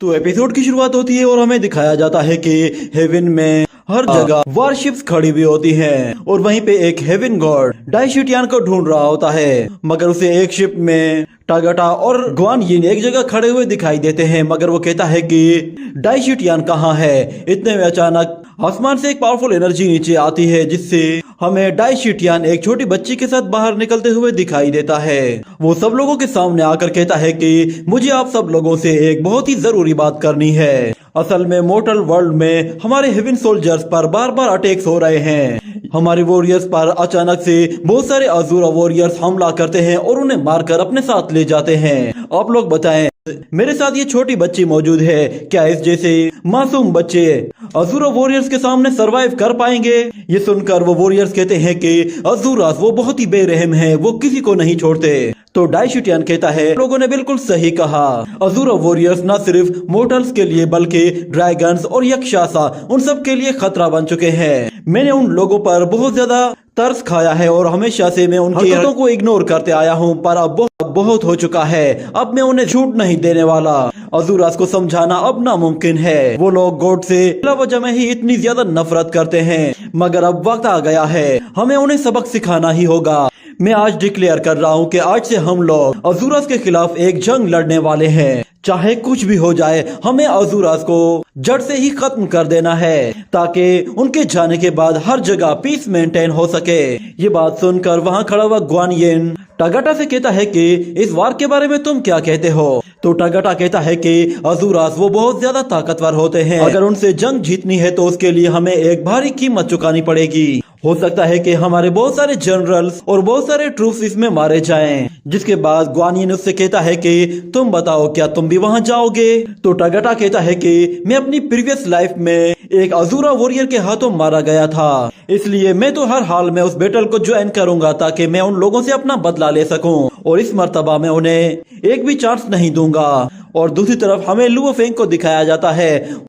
तो एपिसोड की शुरुआत होती है और हमें दिखाया जाता है कि हेवन में हर जगह वारशिप्स खड़ी हुई होती हैं और वहीं पे एक हेवन गॉड डाइशिटियन को ढूंढ रहा होता है, मगर उसे एक शिप में टागाटा और ग्वान यिन एक जगह खड़े हुए दिखाई देते हैं। मगर वो कहता है कि डाइशिटियन कहाँ है। इतने में अचानक आसमान से एक पावरफुल एनर्जी नीचे आती है, जिससे हमें डाइशिटियन एक छोटी बच्ची के साथ बाहर निकलते हुए दिखाई देता है। वो सब लोगों के सामने आकर कहता है कि मुझे आप सब लोगों से एक बहुत ही जरूरी बात करनी है। असल में मोर्टल वर्ल्ड में हमारे हेवन सोल्जर्स पर बार बार अटैक्स हो रहे हैं। हमारे वॉरियर्स पर अचानक से बहुत सारे अज़ूरा वॉरियर्स हमला करते हैं और उन्हें मारकर अपने साथ ले जाते हैं। आप लोग बताएं, मेरे साथ ये छोटी बच्ची मौजूद है, क्या इस जैसे मासूम बच्चे अज़ूरा वॉरियर्स के सामने सरवाइव कर पाएंगे? ये सुनकर वो वॉरियर्स कहते हैं कि अज़ूरास वो बहुत ही बेरहम हैं, वो किसी को नहीं छोड़ते। तो डाइशिटियन कहता है, लोगों ने बिल्कुल सही कहा। अज़ूरा वॉरियर्स न सिर्फ मोर्टल्स के लिए बल्कि ड्रैगन्स और यक्षासा उन सब के लिए खतरा बन चुके हैं। मैंने उन लोगों पर बहुत ज्यादा तरस खाया है और हमेशा से मैं उनकी हरकतों को इग्नोर करते आया हूँ, पर अब बहुत हो चुका है। अब मैं उन्हें छूट नहीं देने वाला। अज़ूरास को समझाना अब नामुमकिन है। वो लोग गॉड से वजह में ही इतनी ज्यादा नफरत करते हैं, मगर अब वक्त आ गया है, हमें उन्हें सबक सिखाना ही होगा। मैं आज डिक्लेयर कर रहा हूँ कि आज से हम लोग अज़ूरास के खिलाफ एक जंग लड़ने वाले हैं। चाहे कुछ भी हो जाए, हमें अज़ूरास को जड़ से ही खत्म कर देना है, ताकि उनके जाने के बाद हर जगह पीस मेंटेन हो सके। ये बात सुनकर वहाँ खड़ा हुआ ग्वान यिन टागाटा से कहता है कि इस वार के बारे में तुम क्या कहते हो? तो टागाटा कहता है कि अज़ूरास वो बहुत ज्यादा ताकतवर होते हैं, अगर उनसे जंग जीतनी है तो उसके लिए हमें एक भारी कीमत चुकानी पड़ेगी। हो सकता है कि हमारे बहुत सारे जनरल्स और बहुत सारे ट्रूप्स इसमें मारे जाएं। जिसके बाद ग्वान यिन उससे कहता है कि तुम बताओ, क्या तुम भी वहां जाओगे? तो टागाटा कहता है कि मैं अपनी प्रीवियस लाइफ में एक अज़ूरा वॉरियर के हाथों मारा गया था, इसलिए मैं तो हर हाल में उस बैटल को ज्वाइन करूंगा ताकि मैं उन लोगों से अपना बदला ले सकूं, और इस मर्तबा मैं उन्हें एक भी चांस नहीं दूंगा। और दूसरी तरफ हमें लुओ फेंग को दिखाया जाता है,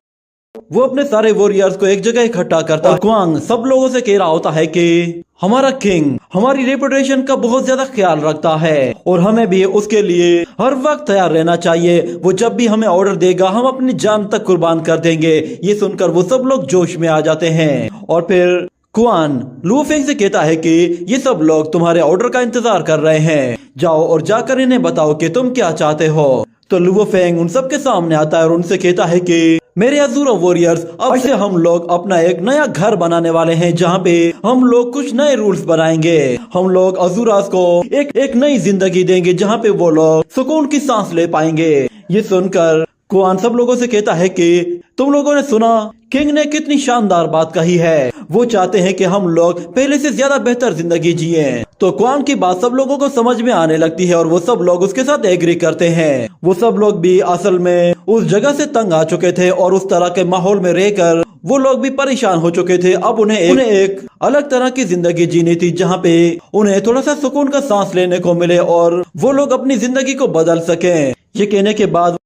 वो अपने सारे वॉरियर्स को एक जगह इकट्ठा करता है। क्वांग सब लोगों से कह रहा होता है कि हमारा किंग हमारी रेपुटेशन का बहुत ज्यादा ख्याल रखता है और हमें भी उसके लिए हर वक्त तैयार रहना चाहिए। वो जब भी हमें ऑर्डर देगा, हम अपनी जान तक कुर्बान कर देंगे। ये सुनकर वो सब लोग जोश में आ जाते हैं और फिर क्वान लुओ फेंग से कहता है कि ये सब लोग तुम्हारे ऑर्डर का इंतजार कर रहे हैं, जाओ और जाकर इन्हें बताओ कि तुम क्या चाहते हो। तो लुओ फेंग उन सब के सामने आता है और उनसे कहता है कि मेरे अज़ूरा वॉरियर्स, अब से हम लोग अपना एक नया घर बनाने वाले हैं, जहाँ पे हम लोग कुछ नए रूल्स बनाएंगे। हम लोग अज़ूरास को एक नई जिंदगी देंगे, जहाँ पे वो लोग सुकून की सांस ले पाएंगे। ये सुनकर क्वान सब लोगों से कहता है कि तुम लोगों ने सुना, किंग ने कितनी शानदार बात कही है। वो चाहते हैं कि हम लोग पहले से ज्यादा बेहतर जिंदगी जिए। तो क्वान की बात सब लोगों को समझ में आने लगती है और वो सब लोग उसके साथ एग्री करते हैं। वो सब लोग भी असल में उस जगह से तंग आ चुके थे और उस तरह के माहौल में रहकर वो लोग भी परेशान हो चुके थे। अब उन्हें एक अलग तरह की जिंदगी जीनी थी, जहाँ पे उन्हें थोड़ा सा सुकून का सांस लेने को मिले और वो लोग अपनी जिंदगी को बदल सकें। ये कहने के बाद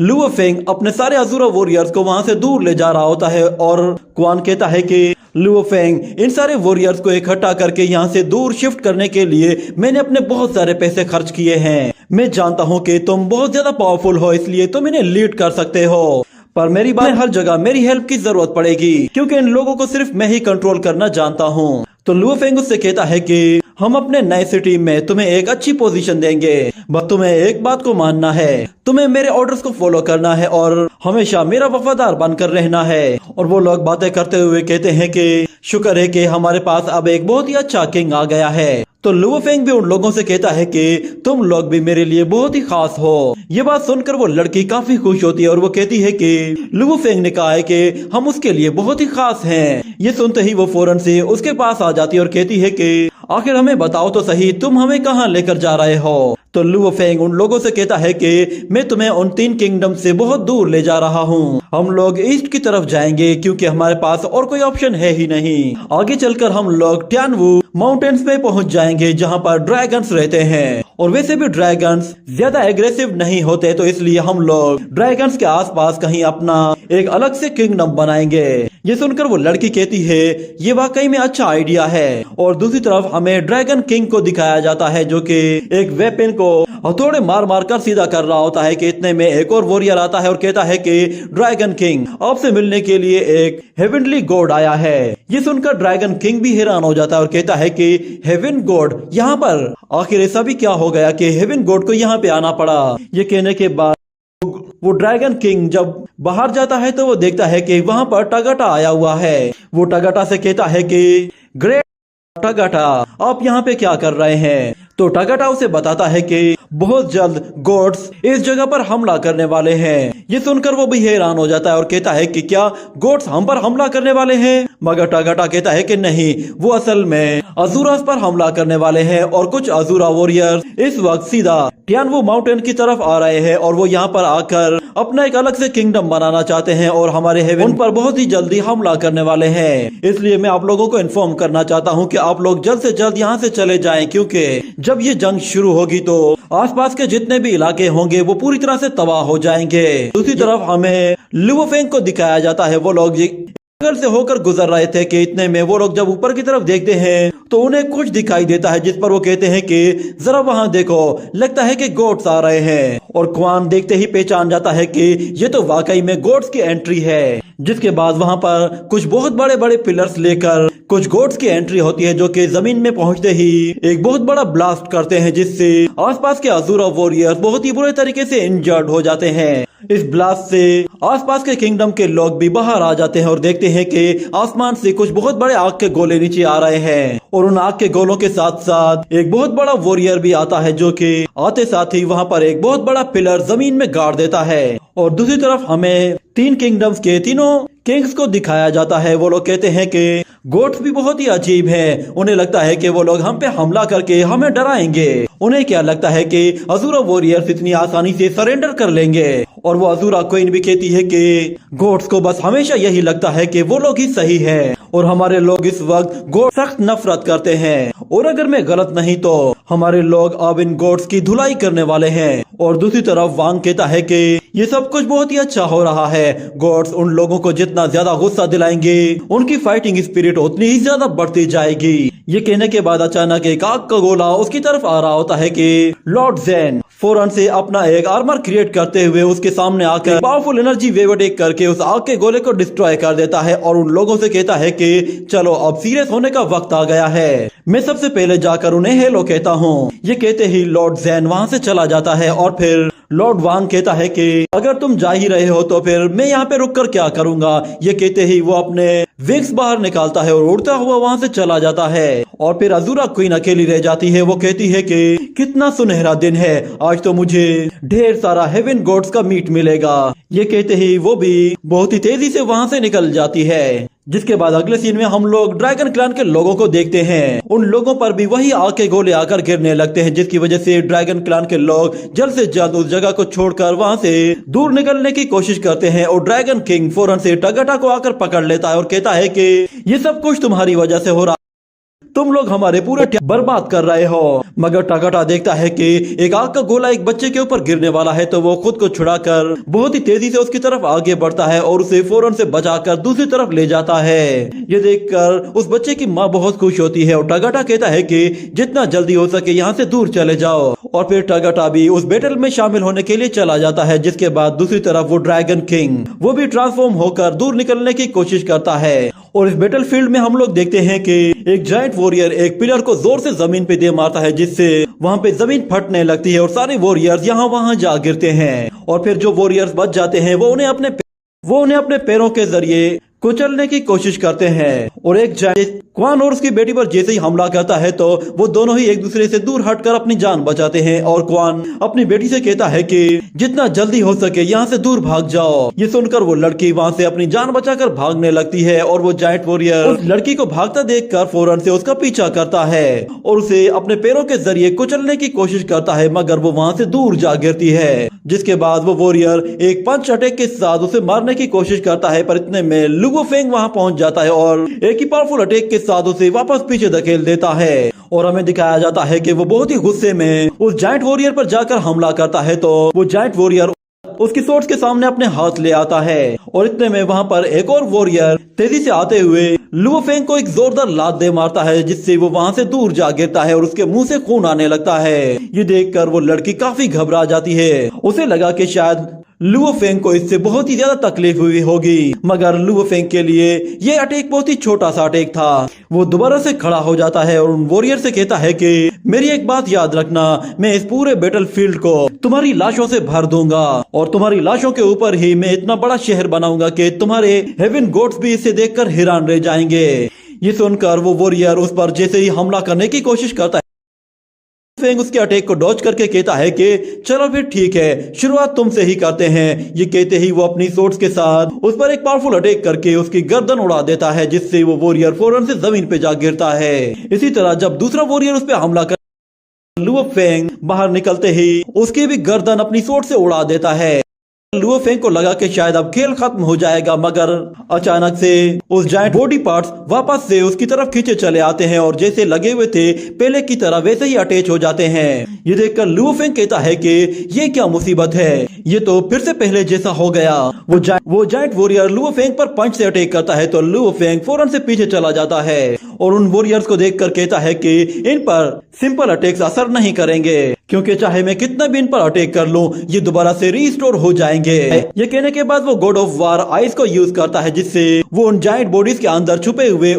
लुओ फेंग अपने सारे अज़ूरा वॉरियर्स को वहां से दूर ले जा रहा होता है और क्वान कहता है कि लुओ फेंग, इन सारे वॉरियर्स को इकट्ठा करके यहाँ से दूर शिफ्ट करने के लिए मैंने अपने बहुत सारे पैसे खर्च किए हैं। मैं जानता हूँ कि तुम बहुत ज्यादा पावरफुल हो, इसलिए तुम इन्हें लीड कर सकते हो, पर मेरी बात हर जगह मेरी हेल्प की जरूरत पड़ेगी, क्योंकि इन लोगों को सिर्फ मैं ही कंट्रोल करना जानता हूँ। तो लुओ फेंग उससे कहता है कि हम अपने नए सिटी में तुम्हें एक अच्छी पोजीशन देंगे, बस तुम्हें एक बात को मानना है, तुम्हें मेरे ऑर्डर्स को फॉलो करना है और हमेशा मेरा वफादार बनकर रहना है। और वो लोग बातें करते हुए कहते हैं कि शुक्र है कि हमारे पास अब एक बहुत ही अच्छा किंग आ गया है। तो लुओ फेंग भी उन लोगों से कहता है कि तुम लोग भी मेरे लिए बहुत ही खास हो। ये बात सुनकर वो लड़की काफी खुश होती है और वो कहती है कि लुओ फेंग ने कहा है कि हम उसके लिए बहुत ही खास हैं। ये सुनते ही वो फौरन से उसके पास आ जाती है और कहती है कि आखिर हमें बताओ तो सही, तुम हमें कहाँ लेकर जा रहे हो? तो लुओ फेंग उन लोगों से कहता है कि मैं तुम्हें उन 3 किंगडम से बहुत दूर ले जा रहा हूँ। हम लोग ईस्ट की तरफ जाएंगे, क्योंकि हमारे पास और कोई ऑप्शन है ही नहीं। आगे चलकर हम लोग ट्यानवू माउंटेन्स में पहुँच जाएंगे, जहाँ पर ड्रैगन्स रहते हैं, और वैसे भी ड्रैगन्स ज्यादा एग्रेसिव नहीं होते, तो इसलिए हम लोग ड्रैगन्स के आसपास कहीं अपना एक अलग से किंगडम बनाएंगे। ये सुनकर वो लड़की कहती है ये वाकई में अच्छा आइडिया है। और दूसरी तरफ हमें ड्रैगन किंग को दिखाया जाता है, जो कि एक वेपन को हथौड़े मार मार कर सीधा कर रहा होता है कि इतने में एक और वॉरियर आता है और कहता है कि ड्रैगन किंग आपसे मिलने के लिए एक हेवनली गॉड आया है। ये सुनकर ड्रैगन किंग भी हैरान हो जाता है और कहता है कि हेवन गॉड यहाँ पर, आखिर ऐसा भी क्या हो गया कि हेवन गॉड को यहाँ पे आना पड़ा। ये कहने के बाद वो ड्रैगन किंग जब बाहर जाता है तो वो देखता है कि वहां पर टगाटा आया हुआ है। वो टगाटा से कहता है कि ग्रेट टगाटा, आप यहाँ पे क्या कर रहे हैं? तो टगाटा उसे बताता है कि बहुत जल्द गॉड्स इस जगह पर हमला करने वाले हैं। ये सुनकर वो भी हैरान हो जाता है और कहता है कि क्या गॉड्स हम पर हमला करने वाले हैं? मगर टगाटा कहता है कि नहीं, वो असल में अज़ूरास पर हमला करने वाले हैं और कुछ अज़ूरा वॉरियर्स इस वक्त सीधा टियानवू माउंटेन की तरफ आ रहे हैं और वो यहाँ पर आकर अपना एक अलग से किंगडम बनाना चाहते हैं और हमारे हेवन उन पर बहुत ही जल्दी हमला करने वाले हैं। इसलिए मैं आप लोगों को इन्फॉर्म करना चाहता हूँ कि आप लोग जल्द से जल्द यहाँ से चले जाएं, क्योंकि जब ये जंग शुरू होगी तो आसपास के जितने भी इलाके होंगे वो पूरी तरह से तबाह हो जाएंगे। दूसरी तरफ हमें लिवो फेंग को दिखाया जाता है। वो लोग जंगल से होकर गुजर रहे थे कि इतने में वो लोग जब ऊपर की तरफ देखते हैं तो उन्हें कुछ दिखाई देता है, जिस पर वो कहते हैं कि जरा वहां देखो, लगता है कि गोट्स आ रहे हैं। और क्वान देखते ही पहचान जाता है कि ये तो वाकई में गोट्स की एंट्री है। जिसके बाद वहां पर कुछ बहुत बड़े बड़े पिलर्स लेकर कुछ गोट्स की एंट्री होती है, जो कि जमीन में पहुंचते ही एक बहुत बड़ा ब्लास्ट करते हैं, जिससे आसपास के अज़ूरा वॉरियर्स बहुत ही बुरे तरीके से इंजर्ड हो जाते हैं। इस ब्लास्ट से आसपास के किंगडम के लोग भी बाहर आ जाते हैं और देखते हैं कि आसमान से कुछ बहुत बड़े आग के गोले नीचे आ रहे हैं और उन आग के गोलों के साथ साथ एक बहुत बड़ा वॉरियर भी आता है, जो कि आते साथ ही वहां पर एक बहुत बड़ा पिलर जमीन में गाड़ देता है। और दूसरी तरफ हमें 3 किंगडम्स के तीनों किंग्स को दिखाया जाता है। वो लोग कहते हैं कि गोट्स भी बहुत ही अजीब हैं। उन्हें लगता है कि वो लोग हम पे हमला करके हमें डराएंगे। उन्हें क्या लगता है कि अज़ूरा वॉरियर्स इतनी आसानी से सरेंडर कर लेंगे। और वो अज़ूरा क्वीन भी कहती है कि गोट्स को बस हमेशा यही लगता है कि वो लोग ही सही है और हमारे लोग इस वक्त गोट सख्त नफरत करते हैं, और अगर मैं गलत नहीं तो हमारे लोग अब इन गोट्स की धुलाई करने वाले हैं। और दूसरी तरफ वांग कहता है कि ये सब कुछ बहुत ही अच्छा हो रहा है। गोट्स उन लोगों को जितना ज्यादा गुस्सा दिलाएंगे उनकी फाइटिंग स्पिरिट उतनी ही ज्यादा बढ़ती जाएगी। ये कहने के बाद अचानक एक आग का गोला उसकी तरफ आ रहा होता है कि लॉर्ड ज़ेन फौरन से अपना एक आर्मर क्रिएट करते हुए उसके सामने आकर पावरफुल एनर्जी वेव अटैक करके उस आग के गोले को डिस्ट्रॉय कर देता है और उन लोगों से कहता है कि चलो अब सीरियस होने का वक्त आ गया है, मैं सबसे पहले जाकर उन्हें हेलो कहता हूँ। ये कहते ही लॉर्ड ज़ेन वहाँ से चला जाता है और फिर लॉर्ड वांग कहता है कि अगर तुम जा ही रहे हो तो फिर मैं यहाँ पे रुककर क्या करूँगा। ये कहते ही वो अपने विंग्स बाहर निकालता है और उड़ता हुआ वहाँ से चला जाता है। और फिर अज़ूरा क्वीन अकेली रह जाती है। वो कहती है कि कितना सुनहरा दिन है, आज तो मुझे ढेर सारा हेवन गॉड्स का मीट मिलेगा। ये कहते ही वो भी बहुत ही तेजी से वहाँ से निकल जाती है। जिसके बाद अगले सीन में हम लोग ड्रैगन क्लैन के लोगों को देखते हैं। उन लोगों पर भी वही आग के गोले आकर गिरने लगते हैं, जिसकी वजह से ड्रैगन क्लैन के लोग जल्द से जल्द उस जगह को छोड़कर वहां से दूर निकलने की कोशिश करते हैं। और ड्रैगन किंग फौरन से टगाटा को आकर पकड़ लेता है और कहता है कि ये सब कुछ तुम्हारी वजह से हो रहा, तुम लोग हमारे पूरे बर्बाद कर रहे हो। मगर टगाटा देखता है कि एक आग का गोला एक बच्चे के ऊपर गिरने वाला है, तो वो खुद को छुड़ाकर बहुत ही तेजी से उसकी तरफ आगे बढ़ता है और उसे फौरन से बचाकर दूसरी तरफ ले जाता है। ये देखकर उस बच्चे की माँ बहुत खुश होती है और टगाटा कहता है कि जितना जल्दी हो सके यहाँ से दूर चले जाओ। और फिर टगाटा भी उस बैटल में शामिल होने के लिए चला जाता है। जिसके बाद दूसरी तरफ वो ड्रैगन किंग वो भी ट्रांसफॉर्म होकर दूर निकलने की कोशिश करता है। और इस बैटल फील्ड में हम लोग देखते हैं कि एक जायंट वॉरियर एक पिलर को जोर से जमीन पे दे मारता है, जिससे वहां पे जमीन फटने लगती है और सारे वॉरियर्स यहाँ वहां जा गिरते हैं। और फिर जो वॉरियर्स बच जाते हैं वो उन्हें अपने पैरों के जरिए कुचलने की कोशिश करते हैं। और एक जायंट क्वान और उसकी बेटी पर जैसे ही हमला करता है तो वो दोनों ही एक दूसरे से दूर हटकर अपनी जान बचाते हैं। और क्वान अपनी बेटी से कहता है कि जितना जल्दी हो सके यहाँ से दूर भाग जाओ। ये सुनकर वो लड़की वहाँ से अपनी जान बचाकर भागने लगती है और वो जायंट वॉरियर उस लड़की को भागता देखकर फौरन से उसका पीछा करता है और उसे अपने पैरों के जरिए कुचलने की कोशिश करता है, मगर वो वहाँ से दूर जा गिरती है। जिसके बाद वो वॉरियर एक पंच अटैक के साथ उसे मारने की कोशिश करता है, पर इतने में लुगो फेंग वहाँ पहुँच जाता है और एक ही पावरफुल अटैक के साथ उसे वापस पीछे धकेल देता है। और हमें दिखाया जाता है कि वो बहुत ही गुस्से में उस जायंट वॉरियर पर जाकर हमला करता है, तो वो जायंट वॉरियर उसकी सोर्स के सामने अपने हाथ ले आता है और इतने में वहाँ पर एक और वॉरियर तेजी से आते हुए लुओ फेंग को एक जोरदार लात दे मारता है, जिससे वो वहाँ से दूर जा गिरता है और उसके मुंह से खून आने लगता है। ये देखकर वो लड़की काफी घबरा जाती है। उसे लगा कि शायद लुओ फेंग को इससे बहुत ही ज्यादा तकलीफ हुई होगी, मगर लुओ फेंग के लिए ये अटैक बहुत ही छोटा सा अटैक था। वो दोबारा से खड़ा हो जाता है और उन वॉरियर से कहता है कि मेरी एक बात याद रखना, मैं इस पूरे बैटल फील्ड को तुम्हारी लाशों से भर दूंगा और तुम्हारी लाशों के ऊपर ही मैं इतना बड़ा शहर बनाऊंगा कि तुम्हारे हेवन गॉड्स भी इसे देखकर हैरान रह जाएंगे। ये सुनकर वो वॉरियर उस पर जैसे ही हमला करने की कोशिश करता है, फेंग उसके अटैक को डॉज करके कहता है कि चलो फिर ठीक है, शुरुआत तुमसे ही करते हैं। ये कहते ही वो अपनी सोर्स के साथ उस पर एक पावरफुल अटैक करके उसकी गर्दन उड़ा देता है, जिससे वो वॉरियर फौरन से जमीन पे जा गिरता है। इसी तरह जब दूसरा वॉरियर उस पर हमला कर लुओ फेंग बाहर निकलते ही उसकी भी गर्दन अपनी सोर्स से उड़ा देता है। लुओ फेंग को लगा कि शायद अब खेल खत्म हो जाएगा, मगर अचानक से उस जायंट बॉडी पार्ट्स वापस से उसकी तरफ खींचे चले आते हैं और जैसे लगे हुए थे पहले की तरह वैसे ही अटैच हो जाते हैं। ये देखकर लुओ फेंग कहता है कि ये क्या मुसीबत है, ये तो फिर से पहले जैसा हो गया। वो जायंट वॉरियर लुओ फेंग पर पंच से अटैक करता है तो लुओ फेंग फौरन से पीछे चला जाता है और उन वॉरियर्स को देखकर कहता है कि इन पर सिंपल अटैक्स असर नहीं करेंगे, क्योंकि चाहे मैं कितना भी इन पर अटैक कर लूं, ये दोबारा से रीस्टोर हो जाएंगे। ये कहने के बाद वो गॉड ऑफ वार आइस को यूज करता है, जिससे वो उन जायंट बॉडीज के अंदर छुपे हुए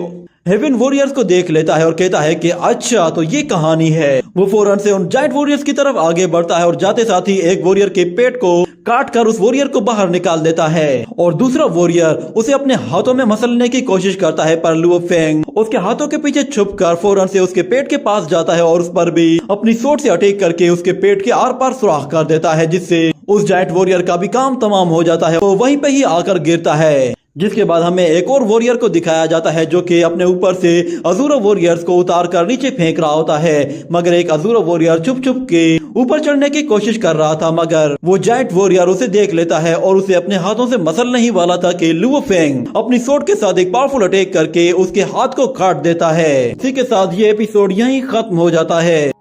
हेवन वॉरियर्स को देख लेता है और कहता है कि अच्छा तो ये कहानी है। वो फौरन से उन जायंट वॉरियर्स की तरफ आगे बढ़ता है और जाते साथ ही एक वॉरियर के पेट को काट कर उस वॉरियर को बाहर निकाल देता है और दूसरा वॉरियर उसे अपने हाथों में मसलने की कोशिश करता है, पर लुओ फेंग उसके हाथों के पीछे छुपकर फौरन से उसके पेट के पास जाता है और उस पर भी अपनी सोट से अटैक करके उसके पेट के आर पार सुराख कर देता है, जिससे उस जायंट वॉरियर का भी काम तमाम हो जाता है। वो वहीं पे ही आकर गिरता है, जिसके बाद हमें एक और वॉरियर को दिखाया जाता है जो कि अपने ऊपर से अज़ूरो वॉरियर्स को उतार कर नीचे फेंक रहा होता है। मगर एक अज़ूरो वॉरियर छुप छुप के ऊपर चढ़ने की कोशिश कर रहा था, मगर वो जायंट वॉरियर उसे देख लेता है और उसे अपने हाथों से मसलने ही वाला था कि लुओ फेंग अपनी सोट के साथ एक पावरफुल अटैक करके उसके हाथ को काट देता है। इसी के साथ ये एपिसोड यहीं खत्म हो जाता है।